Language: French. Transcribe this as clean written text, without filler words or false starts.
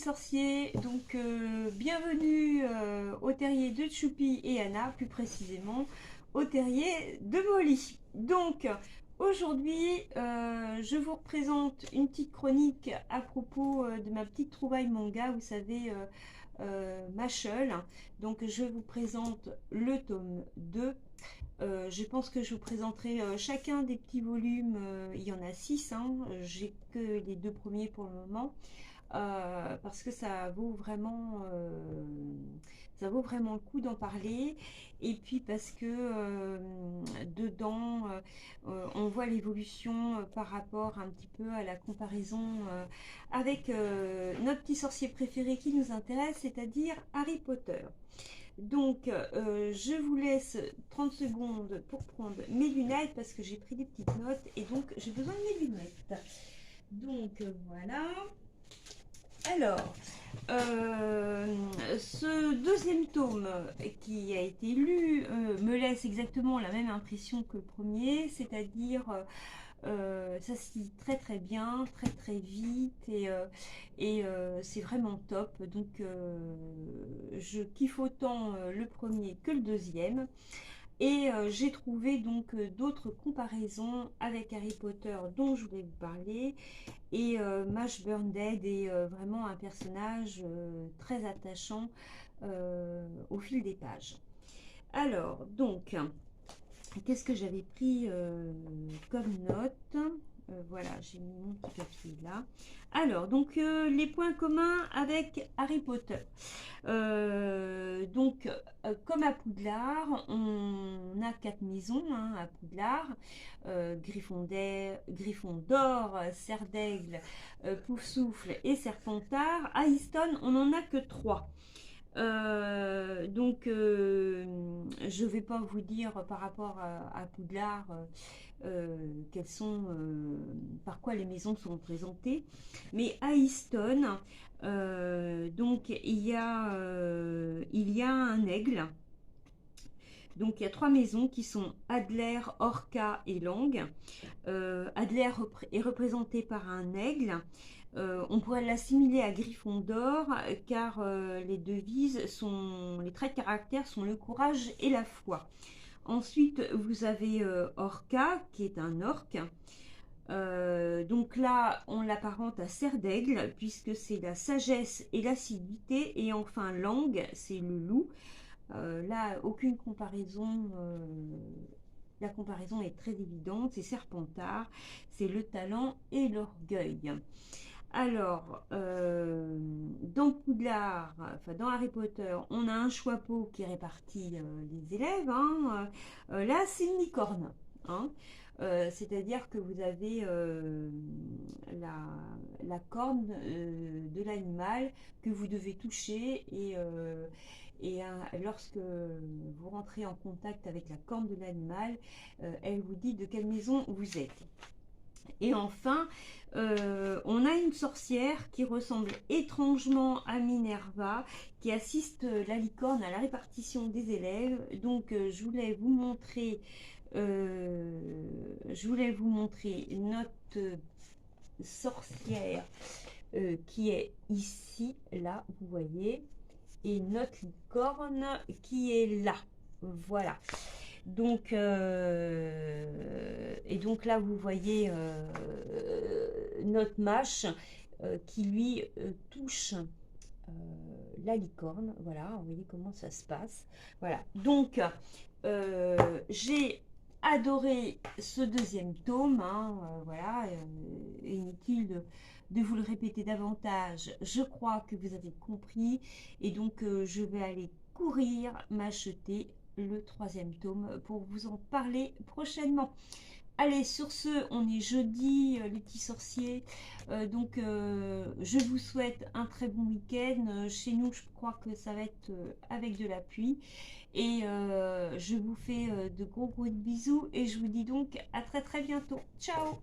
sorciers, donc bienvenue au terrier de Choupi et Anna, plus précisément au terrier de Molly. Donc aujourd'hui je vous représente une petite chronique à propos de ma petite trouvaille manga, vous savez, Mashal. Donc je vous présente le tome 2. Je pense que je vous présenterai chacun des petits volumes, il y en a 6, hein. J'ai que les deux premiers pour le moment, parce que ça vaut vraiment le coup d'en parler, et puis parce que dedans on voit l'évolution par rapport un petit peu à la comparaison avec notre petit sorcier préféré qui nous intéresse, c'est-à-dire Harry Potter. Donc, je vous laisse 30 secondes pour prendre mes lunettes parce que j'ai pris des petites notes et donc j'ai besoin de mes lunettes. Donc, voilà. Alors, ce deuxième tome qui a été lu me laisse exactement la même impression que le premier, c'est-à-dire ça se lit très très bien, très très vite, et c'est vraiment top. Donc je kiffe autant le premier que le deuxième. Et j'ai trouvé donc d'autres comparaisons avec Harry Potter dont je voulais vous parler. Et Mash Burndead est vraiment un personnage très attachant au fil des pages. Alors, donc, qu'est-ce que j'avais pris comme note? Voilà, j'ai mis mon petit papier là. Alors, donc, les points communs avec Harry Potter. Donc, comme à Poudlard, on a 4 maisons, hein, à Poudlard. Gryffondor, Serre d'Aigle, Poufsouffle et Serpentard. À Easton, on n'en a que 3. Donc je vais pas vous dire par rapport à Poudlard quelles sont, par quoi les maisons sont représentées, mais à Easton, donc il y a un aigle. Donc il y a 3 maisons qui sont Adler, Orca et Lang. Adler est représenté par un aigle. On pourrait l'assimiler à Gryffondor car les devises sont, les traits de caractère sont le courage et la foi. Ensuite, vous avez Orca qui est un orque. Donc là, on l'apparente à Serre d'Aigle puisque c'est la sagesse et l'assiduité. Et enfin, Lang, c'est le loup. Là, aucune comparaison. La comparaison est très évidente. C'est Serpentard, c'est le talent et l'orgueil. Alors, dans Poudlard, enfin dans Harry Potter, on a un choixpeau qui répartit les élèves, hein. Là, c'est une licorne, hein. C'est-à-dire que vous avez la corne de l'animal que vous devez toucher, et lorsque vous rentrez en contact avec la corne de l'animal, elle vous dit de quelle maison vous êtes. Et enfin, on a une sorcière qui ressemble étrangement à Minerva, qui assiste la licorne à la répartition des élèves. Donc, je voulais vous montrer notre sorcière qui est ici, là, vous voyez, et notre licorne qui est là. Voilà. Donc, et donc là, vous voyez notre mâche qui lui touche la licorne. Voilà, vous voyez comment ça se passe. Voilà. Donc, j'ai adoré ce deuxième tome, hein, voilà, inutile de vous le répéter davantage. Je crois que vous avez compris, et donc je vais aller courir m'acheter le 3e tome pour vous en parler prochainement. Allez, sur ce, on est jeudi, les petits sorciers. Donc, je vous souhaite un très bon week-end. Chez nous, je crois que ça va être avec de la pluie. Et je vous fais de gros bisous. Et je vous dis donc à très très bientôt. Ciao!